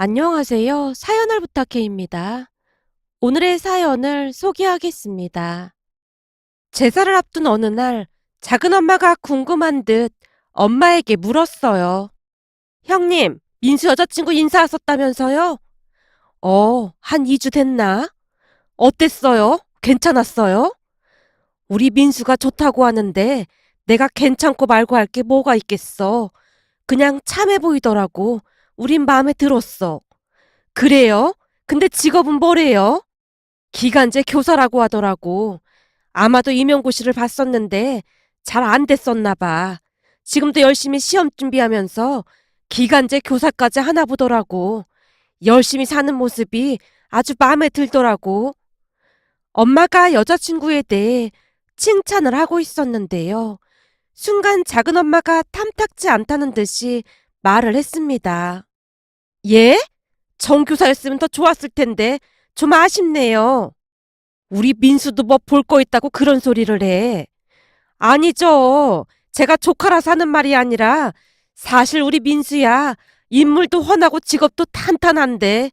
안녕하세요. 사연을 부탁해입니다. 오늘의 사연을 소개하겠습니다. 제사를 앞둔 어느 날 작은 엄마가 궁금한 듯 엄마에게 물었어요. 형님, 민수 여자친구 인사 왔었다면서요? 한 2주 됐나? 어땠어요? 괜찮았어요? 우리 민수가 좋다고 하는데 내가 괜찮고 말고 할 게 뭐가 있겠어. 그냥 참해 보이더라고. 우린 마음에 들었어. 그래요? 근데 직업은 뭐래요? 기간제 교사라고 하더라고. 아마도 임용고시를 봤었는데 잘 안 됐었나 봐. 지금도 열심히 시험 준비하면서 기간제 교사까지 하나 보더라고. 열심히 사는 모습이 아주 마음에 들더라고. 엄마가 여자친구에 대해 칭찬을 하고 있었는데요. 순간 작은 엄마가 탐탁지 않다는 듯이 말을 했습니다. 예? 정교사였으면 더 좋았을 텐데 좀 아쉽네요. 우리 민수도 뭐 볼 거 있다고 그런 소리를 해. 아니죠. 제가 조카라서 하는 말이 아니라 사실 우리 민수야 인물도 훤하고 직업도 탄탄한데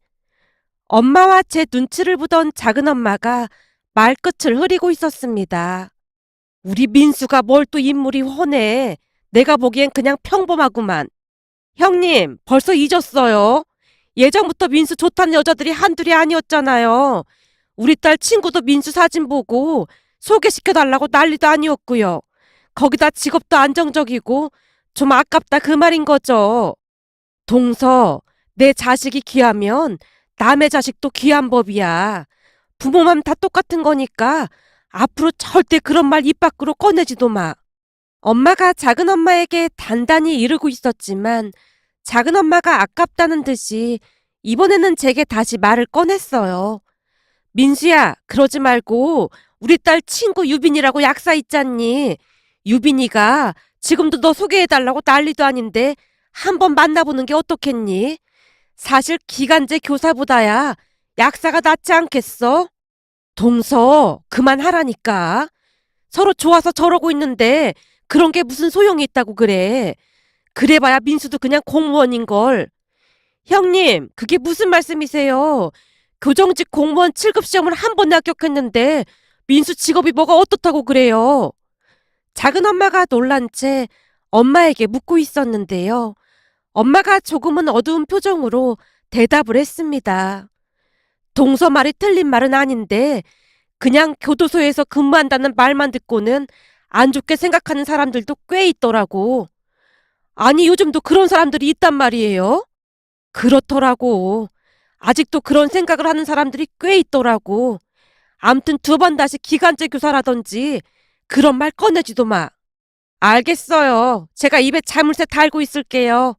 엄마와 제 눈치를 보던 작은 엄마가 말끝을 흐리고 있었습니다. 우리 민수가 뭘 또 인물이 훤해. 내가 보기엔 그냥 평범하구만. 형님, 벌써 잊었어요? 예전부터 민수 좋다는 여자들이 한둘이 아니었잖아요. 우리 딸 친구도 민수 사진 보고 소개시켜달라고 난리도 아니었고요. 거기다 직업도 안정적이고 좀 아깝다 그 말인 거죠. 동서, 내 자식이 귀하면 남의 자식도 귀한 법이야. 부모 맘 다 똑같은 거니까 앞으로 절대 그런 말 입 밖으로 꺼내지도 마. 엄마가 작은 엄마에게 단단히 이르고 있었지만 작은 엄마가 아깝다는 듯이 이번에는 제게 다시 말을 꺼냈어요. 민수야, 그러지 말고 우리 딸 친구 유빈이라고 약사 있잖니. 유빈이가 지금도 너 소개해달라고 난리도 아닌데 한번 만나보는 게 어떻겠니? 사실 기간제 교사보다야 약사가 낫지 않겠어? 동서, 그만하라니까. 서로 좋아서 저러고 있는데 그런 게 무슨 소용이 있다고 그래. 그래봐야 민수도 그냥 공무원인걸. 형님, 그게 무슨 말씀이세요? 교정직 공무원 7급 시험을 한 번에 합격했는데 민수 직업이 뭐가 어떻다고 그래요? 작은 엄마가 놀란 채 엄마에게 묻고 있었는데요. 엄마가 조금은 어두운 표정으로 대답을 했습니다. 동서 말이 틀린 말은 아닌데 그냥 교도소에서 근무한다는 말만 듣고는 안 좋게 생각하는 사람들도 꽤 있더라고. 아니, 요즘도 그런 사람들이 있단 말이에요? 그렇더라고. 아직도 그런 생각을 하는 사람들이 꽤 있더라고. 암튼 2번 다시 기간제 교사라든지 그런 말 꺼내지도 마. 알겠어요. 제가 입에 자물쇠 달고 있을게요.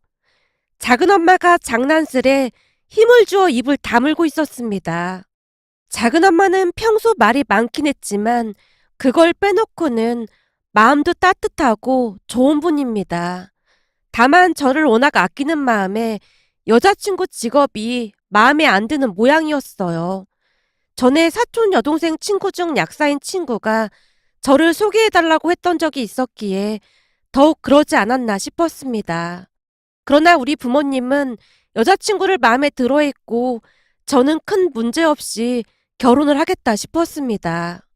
작은 엄마가 장난스레 힘을 주어 입을 다물고 있었습니다. 작은 엄마는 평소 말이 많긴 했지만 그걸 빼놓고는 마음도 따뜻하고 좋은 분입니다. 다만 저를 워낙 아끼는 마음에 여자친구 직업이 마음에 안 드는 모양이었어요. 전에 사촌 여동생 친구 중 약사인 친구가 저를 소개해달라고 했던 적이 있었기에 더욱 그러지 않았나 싶었습니다. 그러나 우리 부모님은 여자친구를 마음에 들어 했고 저는 큰 문제 없이 결혼을 하겠다 싶었습니다.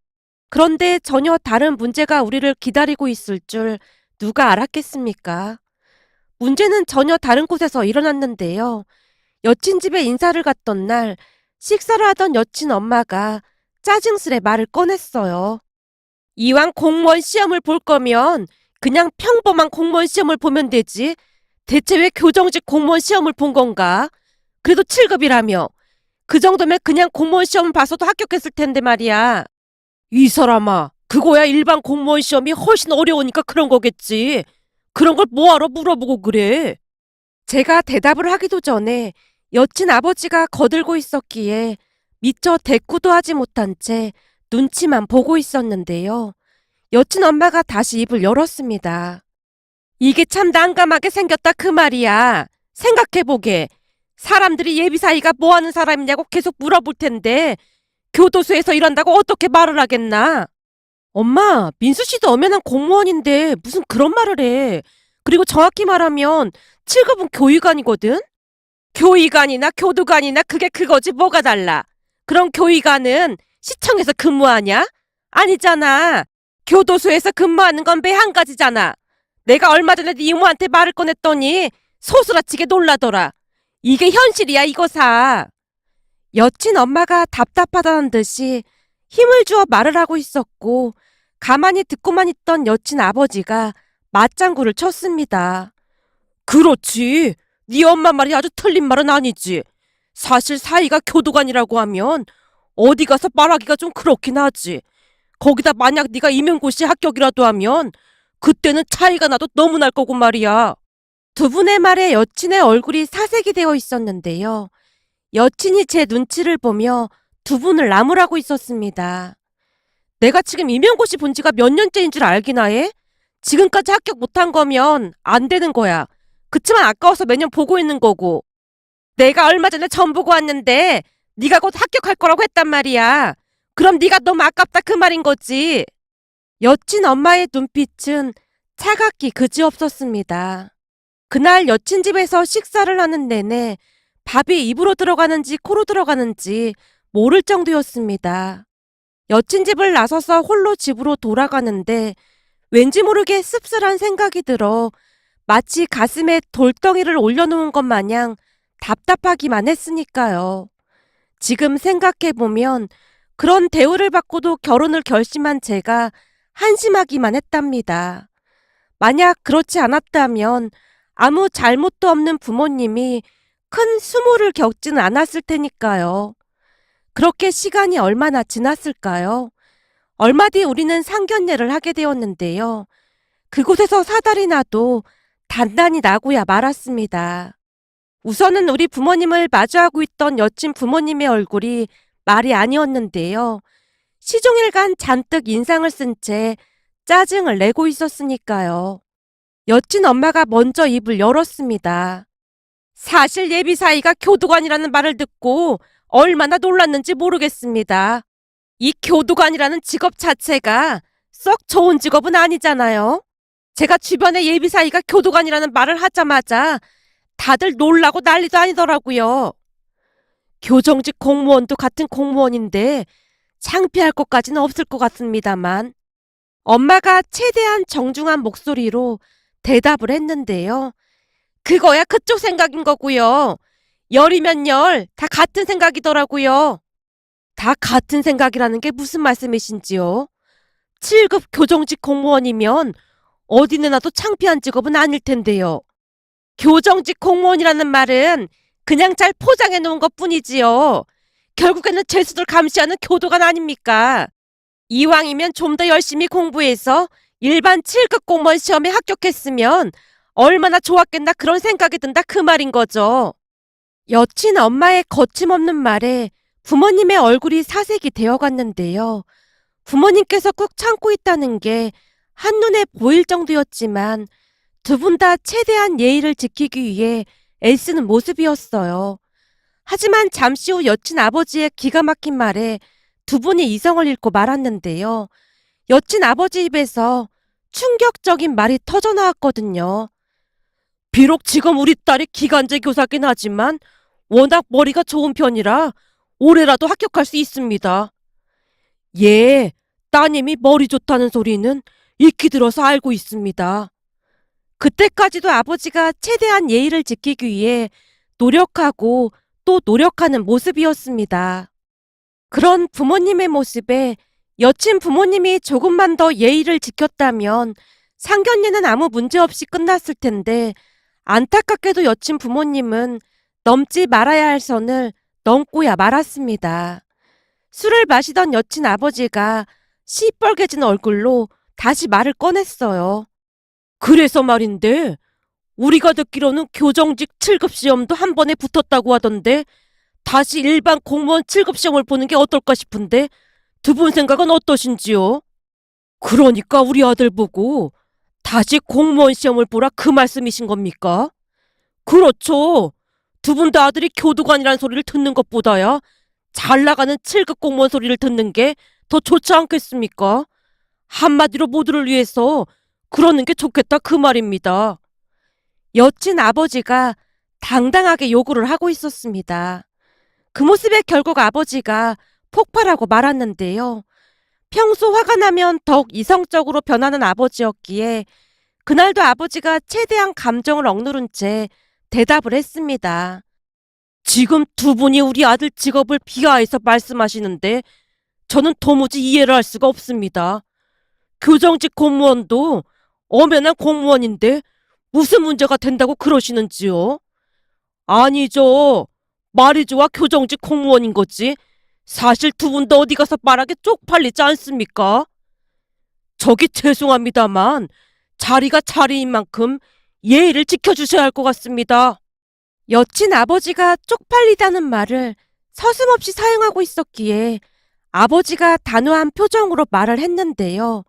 그런데 전혀 다른 문제가 우리를 기다리고 있을 줄 누가 알았겠습니까? 문제는 전혀 다른 곳에서 일어났는데요. 여친 집에 인사를 갔던 날 식사를 하던 여친 엄마가 짜증스레 말을 꺼냈어요. 이왕 공무원 시험을 볼 거면 그냥 평범한 공무원 시험을 보면 되지. 대체 왜 교정직 공무원 시험을 본 건가? 그래도 7급이라며. 그 정도면 그냥 공무원 시험 봐서도 합격했을 텐데 말이야. 이 사람아, 그거야 일반 공무원 시험이 훨씬 어려우니까 그런 거겠지. 그런 걸 뭐하러 물어보고 그래? 제가 대답을 하기도 전에 여친 아버지가 거들고 있었기에 미처 대꾸도 하지 못한 채 눈치만 보고 있었는데요. 여친 엄마가 다시 입을 열었습니다. 이게 참 난감하게 생겼다 그 말이야. 생각해보게. 사람들이 예비 사이가 뭐 하는 사람이냐고 계속 물어볼 텐데 교도소에서 일한다고 어떻게 말을 하겠나? 엄마, 민수 씨도 엄연한 공무원인데 무슨 그런 말을 해. 그리고 정확히 말하면 7급은 교육아니거든? 교의관이나 교도관이나 그게 그거지 뭐가 달라. 그럼 교의관은 시청에서 근무하냐? 아니잖아. 교도소에서 근무하는 건 매 한 가지잖아. 내가 얼마 전에 네 이모한테 말을 꺼냈더니 소스라치게 놀라더라. 이게 현실이야 이거사. 여친 엄마가 답답하다는 듯이 힘을 주어 말을 하고 있었고 가만히 듣고만 있던 여친 아버지가 맞장구를 쳤습니다. 그렇지. 네 엄마 말이 아주 틀린 말은 아니지. 사실 사이가 교도관이라고 하면 어디 가서 말하기가 좀 그렇긴 하지. 거기다 만약 네가 임용고시 합격이라도 하면 그때는 차이가 나도 너무 날 거고 말이야. 두 분의 말에 여친의 얼굴이 사색이 되어 있었는데요. 여친이 제 눈치를 보며 두 분을 나무라고 있었습니다. 내가 지금 임용고시 본 지가 몇 년째인 줄 알기나 해? 지금까지 합격 못한 거면 안 되는 거야. 그치만 아까워서 매년 보고 있는 거고. 내가 얼마 전에 점 보고 왔는데 네가 곧 합격할 거라고 했단 말이야. 그럼 네가 너무 아깝다 그 말인 거지. 여친 엄마의 눈빛은 차갑기 그지없었습니다. 그날 여친 집에서 식사를 하는 내내 밥이 입으로 들어가는지 코로 들어가는지 모를 정도였습니다. 여친 집을 나서서 홀로 집으로 돌아가는데 왠지 모르게 씁쓸한 생각이 들어 마치 가슴에 돌덩이를 올려놓은 것 마냥 답답하기만 했으니까요. 지금 생각해보면 그런 대우를 받고도 결혼을 결심한 제가 한심하기만 했답니다. 만약 그렇지 않았다면 아무 잘못도 없는 부모님이 큰 수모를 겪지는 않았을 테니까요. 그렇게 시간이 얼마나 지났을까요? 얼마 뒤 우리는 상견례를 하게 되었는데요. 그곳에서 사달이 나도 단단히 나고야 말았습니다. 우선은 우리 부모님을 마주하고 있던 여친 부모님의 얼굴이 말이 아니었는데요. 시종일관 잔뜩 인상을 쓴 채 짜증을 내고 있었으니까요. 여친 엄마가 먼저 입을 열었습니다. 사실 예비 사이가 교도관이라는 말을 듣고 얼마나 놀랐는지 모르겠습니다. 이 교도관이라는 직업 자체가 썩 좋은 직업은 아니잖아요. 제가 주변에 예비 사이가 교도관이라는 말을 하자마자 다들 놀라고 난리도 아니더라고요. 교정직 공무원도 같은 공무원인데 창피할 것까지는 없을 것 같습니다만 엄마가 최대한 정중한 목소리로 대답을 했는데요. 그거야 그쪽 생각인 거고요. 열이면 열, 다 같은 생각이더라고요. 다 같은 생각이라는 게 무슨 말씀이신지요? 7급 교정직 공무원이면 어디 내놔도 창피한 직업은 아닐 텐데요. 교정직 공무원이라는 말은 그냥 잘 포장해 놓은 것 뿐이지요. 결국에는 죄수들 감시하는 교도관 아닙니까? 이왕이면 좀 더 열심히 공부해서 일반 7급 공무원 시험에 합격했으면 얼마나 좋았겠나 그런 생각이 든다 그 말인 거죠. 여친 엄마의 거침없는 말에 부모님의 얼굴이 사색이 되어갔는데요. 부모님께서 꾹 참고 있다는 게 한눈에 보일 정도였지만 두 분 다 최대한 예의를 지키기 위해 애쓰는 모습이었어요. 하지만 잠시 후 여친 아버지의 기가 막힌 말에 두 분이 이성을 잃고 말았는데요. 여친 아버지 입에서 충격적인 말이 터져나왔거든요. 비록 지금 우리 딸이 기간제 교사긴 하지만 워낙 머리가 좋은 편이라 올해라도 합격할 수 있습니다. 예, 따님이 머리 좋다는 소리는 익히 들어서 알고 있습니다. 그때까지도 아버지가 최대한 예의를 지키기 위해 노력하고 또 노력하는 모습이었습니다. 그런 부모님의 모습에 여친 부모님이 조금만 더 예의를 지켰다면 상견례는 아무 문제 없이 끝났을 텐데 안타깝게도 여친 부모님은 넘지 말아야 할 선을 넘고야 말았습니다. 술을 마시던 여친 아버지가 시뻘개진 얼굴로 다시 말을 꺼냈어요. 그래서 말인데 우리가 듣기로는 교정직 7급 시험도 한 번에 붙었다고 하던데 다시 일반 공무원 7급 시험을 보는 게 어떨까 싶은데 두 분 생각은 어떠신지요? 그러니까 우리 아들 보고 다시 공무원 시험을 보라 그 말씀이신 겁니까? 그렇죠. 두 분 다 아들이 교도관이라는 소리를 듣는 것보다야 잘 나가는 7급 공무원 소리를 듣는 게 더 좋지 않겠습니까? 한마디로 모두를 위해서 그러는 게 좋겠다 그 말입니다. 여친 아버지가 당당하게 요구를 하고 있었습니다. 그 모습에 결국 아버지가 폭발하고 말았는데요. 평소 화가 나면 더욱 이성적으로 변하는 아버지였기에 그날도 아버지가 최대한 감정을 억누른 채 대답을 했습니다. 지금 두 분이 우리 아들 직업을 비하해서 말씀하시는데 저는 도무지 이해를 할 수가 없습니다. 교정직 공무원도 엄연한 공무원인데 무슨 문제가 된다고 그러시는지요? 아니죠. 말이 좋아 교정직 공무원인 거지. 사실 두 분도 어디 가서 말하게 쪽팔리지 않습니까? 저기 죄송합니다만 자리가 자리인 만큼 예의를 지켜주셔야 할 것 같습니다. 여친 아버지가 쪽팔리다는 말을 서슴없이 사용하고 있었기에 아버지가 단호한 표정으로 말을 했는데요.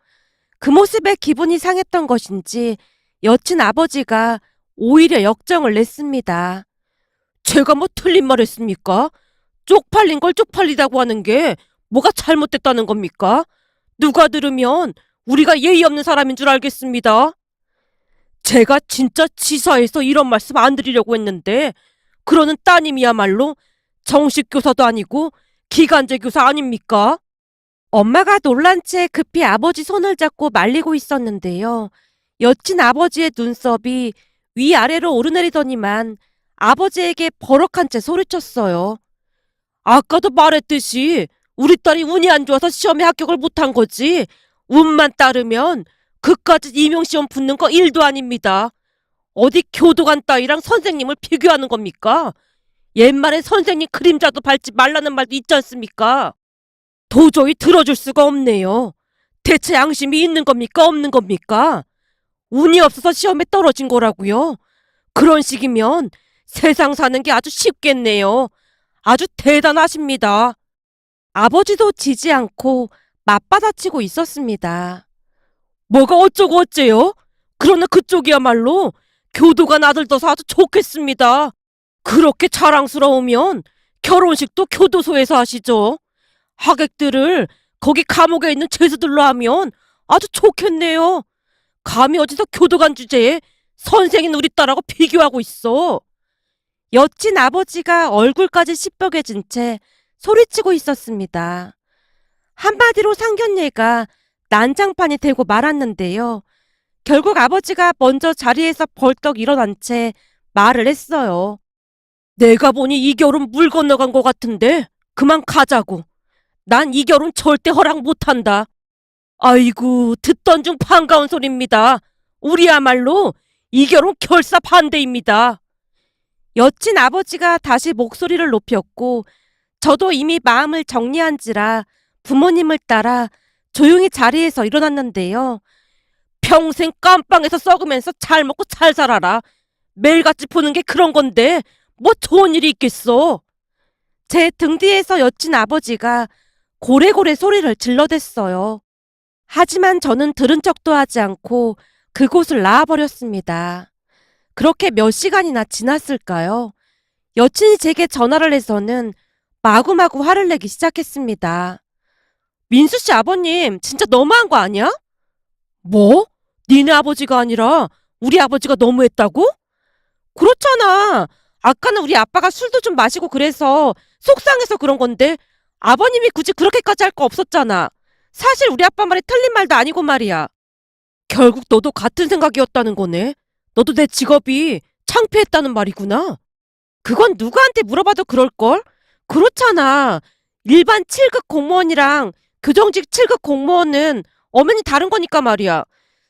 그 모습에 기분이 상했던 것인지 여친 아버지가 오히려 역정을 냈습니다. 제가 뭐 틀린 말 했습니까? 쪽팔린 걸 쪽팔리다고 하는 게 뭐가 잘못됐다는 겁니까? 누가 들으면 우리가 예의 없는 사람인 줄 알겠습니다. 제가 진짜 치사해서 이런 말씀 안 드리려고 했는데 그러는 따님이야말로 정식 교사도 아니고 기간제 교사 아닙니까? 엄마가 놀란 채 급히 아버지 손을 잡고 말리고 있었는데요. 여친 아버지의 눈썹이 위아래로 오르내리더니만 아버지에게 버럭한 채 소리쳤어요. 아까도 말했듯이 우리 딸이 운이 안 좋아서 시험에 합격을 못한 거지. 운만 따르면 그까짓 임용시험 붙는 거 일도 아닙니다. 어디 교도관 따위랑 선생님을 비교하는 겁니까? 옛말에 선생님 그림자도 밟지 말라는 말도 있지 않습니까? 도저히 들어줄 수가 없네요. 대체 양심이 있는 겁니까? 없는 겁니까? 운이 없어서 시험에 떨어진 거라고요? 그런 식이면 세상 사는 게 아주 쉽겠네요. 아주 대단하십니다. 아버지도 지지 않고 맞받아치고 있었습니다. 뭐가 어쩌고 어째요? 그러나 그쪽이야말로 교도관 아들 둬서 아주 좋겠습니다. 그렇게 자랑스러우면 결혼식도 교도소에서 하시죠. 하객들을 거기 감옥에 있는 죄수들로 하면 아주 좋겠네요. 감히 어디서 교도관 주제에 선생인 우리 딸하고 비교하고 있어. 여친 아버지가 얼굴까지 시뻘개진 채 소리치고 있었습니다. 한마디로 상견례가 난장판이 되고 말았는데요. 결국 아버지가 먼저 자리에서 벌떡 일어난 채 말을 했어요. 내가 보니 이 결혼 물 건너간 것 같은데 그만 가자고. 난 이 결혼 절대 허락 못한다. 아이고, 듣던 중 반가운 소리입니다. 우리야말로 이 결혼 결사 반대입니다. 여친 아버지가 다시 목소리를 높였고 저도 이미 마음을 정리한지라 부모님을 따라 조용히 자리에서 일어났는데요. 평생 깜빵에서 썩으면서 잘 먹고 잘 살아라. 매일같이 보는 게 그런 건데 뭐 좋은 일이 있겠어. 제 등 뒤에서 여친 아버지가 고래고래 소리를 질러댔어요. 하지만 저는 들은 척도 하지 않고 그곳을 나와버렸습니다. 그렇게 몇 시간이나 지났을까요? 여친이 제게 전화를 해서는 마구마구 화를 내기 시작했습니다. 민수 씨 아버님 진짜 너무한 거 아니야? 뭐? 니네 아버지가 아니라 우리 아버지가 너무했다고? 그렇잖아. 아까는 우리 아빠가 술도 좀 마시고 그래서 속상해서 그런 건데 아버님이 굳이 그렇게까지 할 거 없었잖아. 사실 우리 아빠 말이 틀린 말도 아니고 말이야. 결국 너도 같은 생각이었다는 거네. 너도 내 직업이 창피했다는 말이구나. 그건 누구한테 물어봐도 그럴걸? 그렇잖아. 일반 7급 공무원이랑 교정직 7급 공무원은 엄연히 다른 거니까 말이야.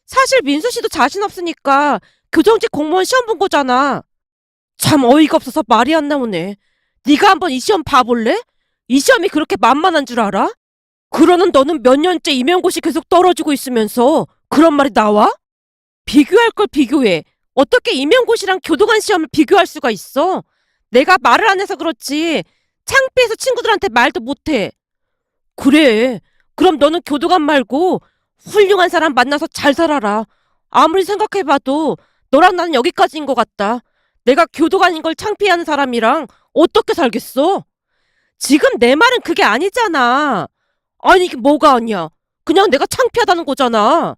사실 민수 씨도 자신 없으니까 교정직 공무원 시험 본 거잖아. 참 어이가 없어서 말이 안 나오네. 네가 한번 이 시험 봐볼래? 이 시험이 그렇게 만만한 줄 알아? 그러는 너는 몇 년째 임용고시 계속 떨어지고 있으면서 그런 말이 나와? 비교할 걸 비교해. 어떻게 임용고시랑 교도관 시험을 비교할 수가 있어? 내가 말을 안 해서 그렇지 창피해서 친구들한테 말도 못해. 그래. 그럼 너는 교도관 말고 훌륭한 사람 만나서 잘 살아라. 아무리 생각해봐도 너랑 나는 여기까지인 것 같다. 내가 교도관인 걸 창피해하는 사람이랑 어떻게 살겠어? 지금 내 말은 그게 아니잖아. 아니 이게 뭐가 아니야. 그냥 내가 창피하다는 거잖아.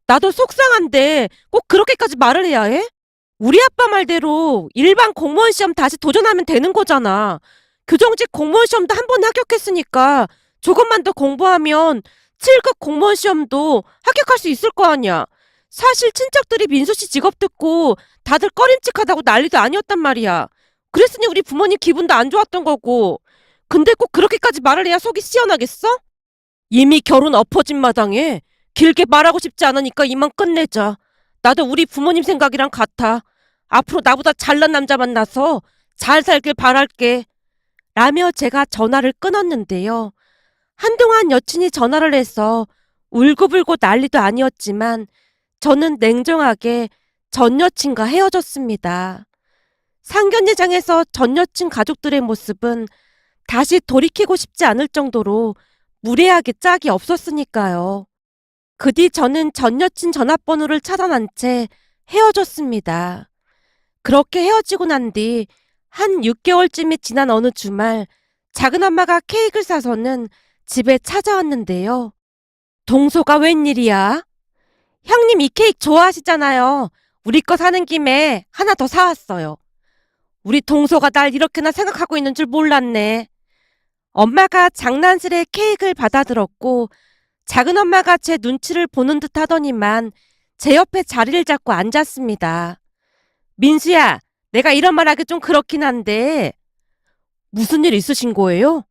나도 속상한데 꼭 그렇게까지 말을 해야 해? 우리 아빠 말대로 일반 공무원 시험 다시 도전하면 되는 거잖아. 교정직 공무원 시험도 한 번 합격했으니까 조금만 더 공부하면 7급 공무원 시험도 합격할 수 있을 거 아니야. 사실 친척들이 민수 씨 직업 듣고 다들 꺼림칙하다고 난리도 아니었단 말이야. 그랬으니 우리 부모님 기분도 안 좋았던 거고. 근데 꼭 그렇게까지 말을 해야 속이 시원하겠어? 이미 결혼 엎어진 마당에 길게 말하고 싶지 않으니까 이만 끝내자. 나도 우리 부모님 생각이랑 같아. 앞으로 나보다 잘난 남자 만나서 잘 살길 바랄게. 라며 제가 전화를 끊었는데요. 한동안 여친이 전화를 해서 울고불고 난리도 아니었지만 저는 냉정하게 전 여친과 헤어졌습니다. 상견례장에서 전 여친 가족들의 모습은 다시 돌이키고 싶지 않을 정도로 무례하게 짝이 없었으니까요. 그 뒤 저는 전 여친 전화번호를 차단한 채 헤어졌습니다. 그렇게 헤어지고 난 뒤 한 6개월쯤이 지난 어느 주말 작은엄마가 케이크를 사서는 집에 찾아왔는데요. 동서가 웬일이야? 형님 이 케이크 좋아하시잖아요. 우리 거 사는 김에 하나 더 사왔어요. 우리 동서가 날 이렇게나 생각하고 있는 줄 몰랐네. 엄마가 장난스레 케이크를 받아들었고 작은엄마가 제 눈치를 보는 듯 하더니만 제 옆에 자리를 잡고 앉았습니다. 민수야, 내가 이런 말 하기 좀 그렇긴 한데 무슨 일 있으신 거예요?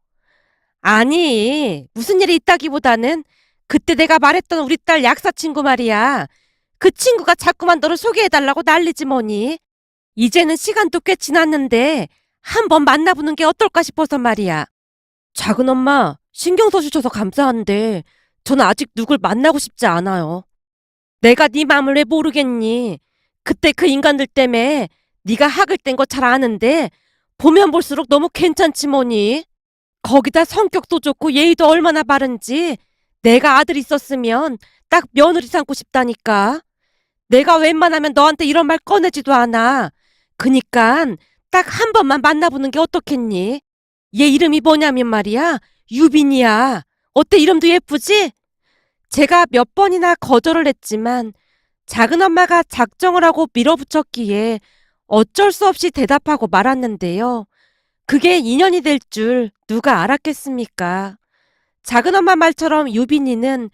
아니, 무슨 일이 있다기보다는 그때 내가 말했던 우리 딸 약사 친구 말이야. 그 친구가 자꾸만 너를 소개해달라고 난리지 뭐니. 이제는 시간도 꽤 지났는데 한번 만나보는 게 어떨까 싶어서 말이야. 작은엄마, 신경 써주셔서 감사한데 저는 아직 누굴 만나고 싶지 않아요. 내가 네 마음을 왜 모르겠니? 그때 그 인간들 때문에 네가 학을 뗀 거 잘 아는데 보면 볼수록 너무 괜찮지 뭐니? 거기다 성격도 좋고 예의도 얼마나 바른지 내가 아들 있었으면 딱 며느리 삼고 싶다니까. 내가 웬만하면 너한테 이런 말 꺼내지도 않아. 그니깐 딱 한 번만 만나보는 게 어떻겠니? 얘 이름이 뭐냐면 말이야. 유빈이야. 어때 이름도 예쁘지? 제가 몇 번이나 거절을 했지만 작은엄마가 작정을 하고 밀어붙였기에 어쩔 수 없이 대답하고 말았는데요. 그게 인연이 될 줄 누가 알았겠습니까? 작은엄마 말처럼 유빈이는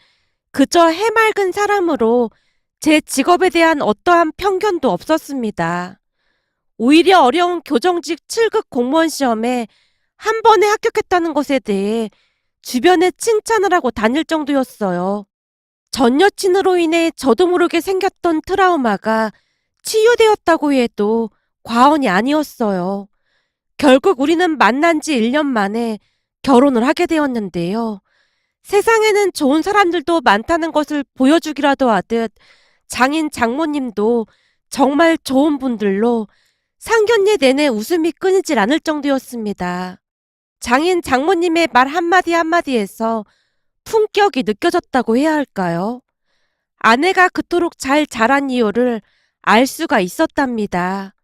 그저 해맑은 사람으로 제 직업에 대한 어떠한 편견도 없었습니다. 오히려 어려운 교정직 7급 공무원 시험에 한 번에 합격했다는 것에 대해 주변에 칭찬을 하고 다닐 정도였어요. 전 여친으로 인해 저도 모르게 생겼던 트라우마가 치유되었다고 해도 과언이 아니었어요. 결국 우리는 만난 지 1년 만에 결혼을 하게 되었는데요. 세상에는 좋은 사람들도 많다는 것을 보여주기라도 하듯 장인 장모님도 정말 좋은 분들로 상견례 내내 웃음이 끊이질 않을 정도였습니다. 장인 장모님의 말 한마디 한마디에서 품격이 느껴졌다고 해야 할까요? 아내가 그토록 잘 자란 이유를 알 수가 있었답니다.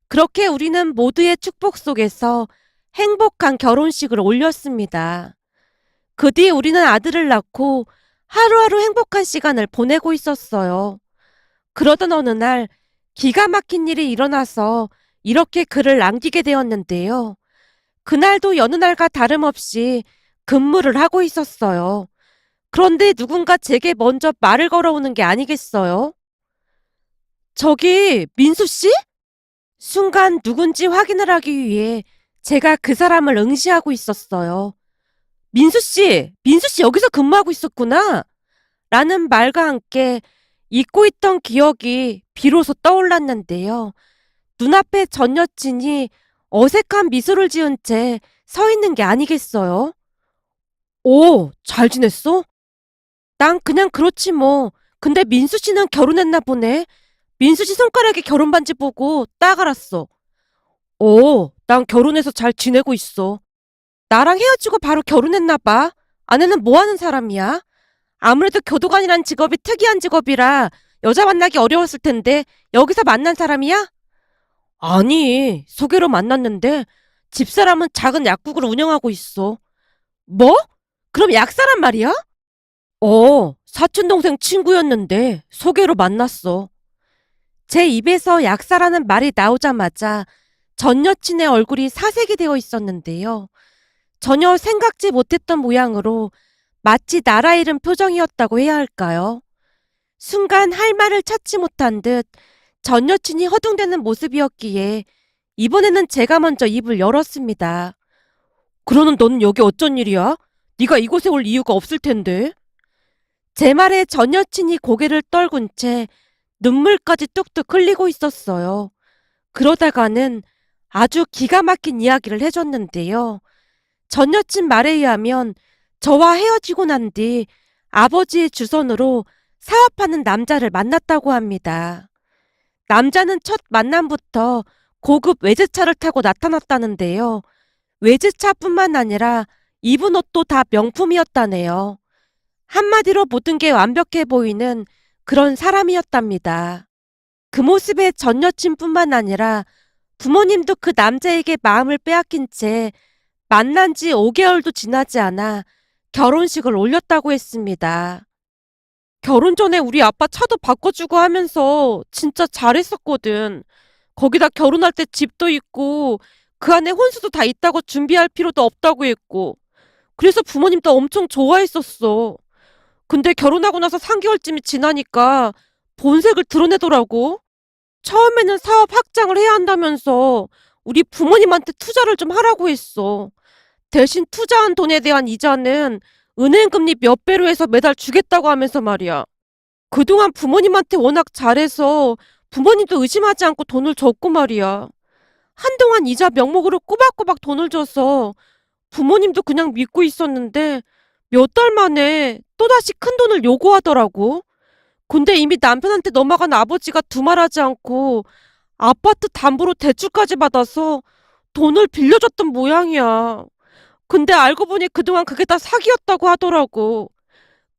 그렇게 우리는 모두의 축복 속에서 행복한 결혼식을 올렸습니다. 그 뒤 우리는 아들을 낳고 하루하루 행복한 시간을 보내고 있었어요. 그러던 어느 날 기가 막힌 일이 일어나서 이렇게 글을 남기게 되었는데요. 그날도 여느 날과 다름없이 근무를 하고 있었어요. 그런데 누군가 제게 먼저 말을 걸어오는 게 아니겠어요? 저기 민수 씨? 순간 누군지 확인을 하기 위해 제가 그 사람을 응시하고 있었어요. 민수 씨 여기서 근무하고 있었구나. 라는 말과 함께 잊고 있던 기억이 비로소 떠올랐는데요. 눈앞에 전 여친이 어색한 미소를 지은 채 서 있는 게 아니겠어요? 오, 잘 지냈어? 난 그냥 그렇지 뭐. 근데 민수 씨는 결혼했나 보네. 민수 씨 손가락에 결혼 반지 보고 딱 알았어. 오, 난 결혼해서 잘 지내고 있어. 나랑 헤어지고 바로 결혼했나 봐. 아내는 뭐 하는 사람이야? 아무래도 교도관이란 직업이 특이한 직업이라 여자 만나기 어려웠을 텐데 여기서 만난 사람이야? 아니, 소개로 만났는데 집사람은 작은 약국을 운영하고 있어. 뭐? 그럼 약사란 말이야? 사촌동생 친구였는데 소개로 만났어. 제 입에서 약사라는 말이 나오자마자 전 여친의 얼굴이 사색이 되어 있었는데요. 전혀 생각지 못했던 모양으로 마치 나라 잃은 표정이었다고 해야 할까요? 순간 할 말을 찾지 못한 듯 전 여친이 허둥대는 모습이었기에 이번에는 제가 먼저 입을 열었습니다. 그러는 너는 여기 어쩐 일이야? 네가 이곳에 올 이유가 없을 텐데. 제 말에 전 여친이 고개를 떨군 채 눈물까지 뚝뚝 흘리고 있었어요. 그러다가는 아주 기가 막힌 이야기를 해줬는데요. 전 여친 말에 의하면 저와 헤어지고 난 뒤 아버지의 주선으로 사업하는 남자를 만났다고 합니다. 남자는 첫 만남부터 고급 외제차를 타고 나타났다는데요. 외제차뿐만 아니라 입은 옷도 다 명품이었다네요. 한마디로 모든 게 완벽해 보이는 그런 사람이었답니다. 그 모습에 전 여친뿐만 아니라 부모님도 그 남자에게 마음을 빼앗긴 채 만난 지 5개월도 지나지 않아 결혼식을 올렸다고 했습니다. 결혼 전에 우리 아빠 차도 바꿔주고 하면서 진짜 잘했었거든. 거기다 결혼할 때 집도 있고 그 안에 혼수도 다 있다고 준비할 필요도 없다고 했고 그래서 부모님도 엄청 좋아했었어. 근데 결혼하고 나서 3개월쯤이 지나니까 본색을 드러내더라고. 처음에는 사업 확장을 해야 한다면서 우리 부모님한테 투자를 좀 하라고 했어. 대신 투자한 돈에 대한 이자는 은행 금리 몇 배로 해서 매달 주겠다고 하면서 말이야. 그동안 부모님한테 워낙 잘해서 부모님도 의심하지 않고 돈을 줬고 말이야. 한동안 이자 명목으로 꼬박꼬박 돈을 줘서 부모님도 그냥 믿고 있었는데 몇 달 만에 또다시 큰 돈을 요구하더라고. 근데 이미 남편한테 넘어간 아버지가 두말하지 않고 아파트 담보로 대출까지 받아서 돈을 빌려줬던 모양이야. 근데 알고 보니 그동안 그게 다 사기였다고 하더라고.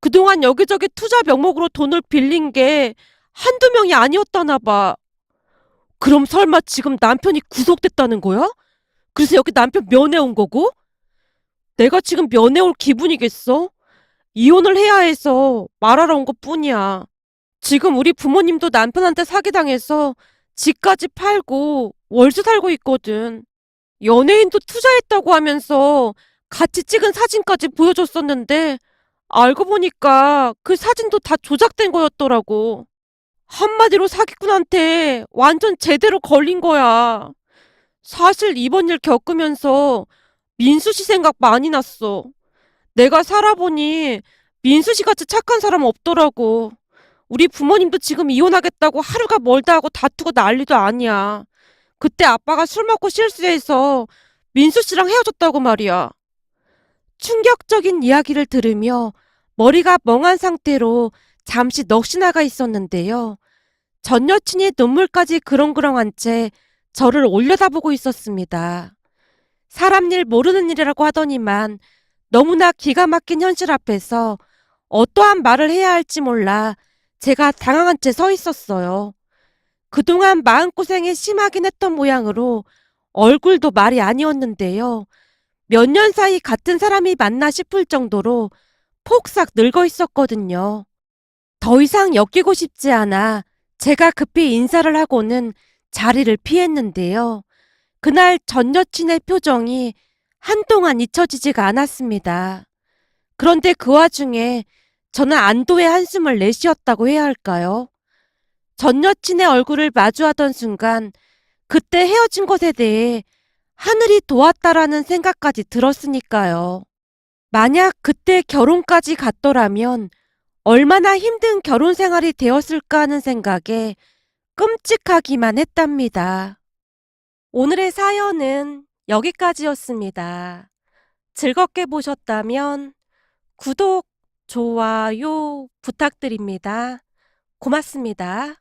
그동안 여기저기 투자 명목으로 돈을 빌린 게 한두 명이 아니었다나 봐. 그럼 설마 지금 남편이 구속됐다는 거야? 그래서 여기 남편 면회 온 거고? 내가 지금 면회 올 기분이겠어? 이혼을 해야 해서 말하러 온 것뿐이야. 지금 우리 부모님도 남편한테 사기당해서 집까지 팔고 월세 살고 있거든. 연예인도 투자했다고 하면서 같이 찍은 사진까지 보여줬었는데 알고 보니까 그 사진도 다 조작된 거였더라고. 한마디로 사기꾼한테 완전 제대로 걸린 거야. 사실 이번 일 겪으면서 민수 씨 생각 많이 났어. 내가 살아보니 민수 씨 같이 착한 사람 없더라고. 우리 부모님도 지금 이혼하겠다고 하루가 멀다 하고 다투고 난리도 아니야. 그때 아빠가 술 먹고 실수해서 민수 씨랑 헤어졌다고 말이야. 충격적인 이야기를 들으며 머리가 멍한 상태로 잠시 넋이 나가 있었는데요. 전 여친이 눈물까지 그렁그렁한 채 저를 올려다보고 있었습니다. 사람 일 모르는 일이라고 하더니만 너무나 기가 막힌 현실 앞에서 어떠한 말을 해야 할지 몰라 제가 당황한 채 서 있었어요. 그동안 마음고생이 심하긴 했던 모양으로 얼굴도 말이 아니었는데요. 몇 년 사이 같은 사람이 맞나 싶을 정도로 폭삭 늙어 있었거든요. 더 이상 엮이고 싶지 않아 제가 급히 인사를 하고는 자리를 피했는데요. 그날 전 여친의 표정이 한동안 잊혀지지가 않았습니다. 그런데 그 와중에 저는 안도의 한숨을 내쉬었다고 해야 할까요? 전 여친의 얼굴을 마주하던 순간 그때 헤어진 것에 대해 하늘이 도왔다라는 생각까지 들었으니까요. 만약 그때 결혼까지 갔더라면 얼마나 힘든 결혼 생활이 되었을까 하는 생각에 끔찍하기만 했답니다. 오늘의 사연은 여기까지였습니다. 즐겁게 보셨다면 구독, 좋아요 부탁드립니다. 고맙습니다.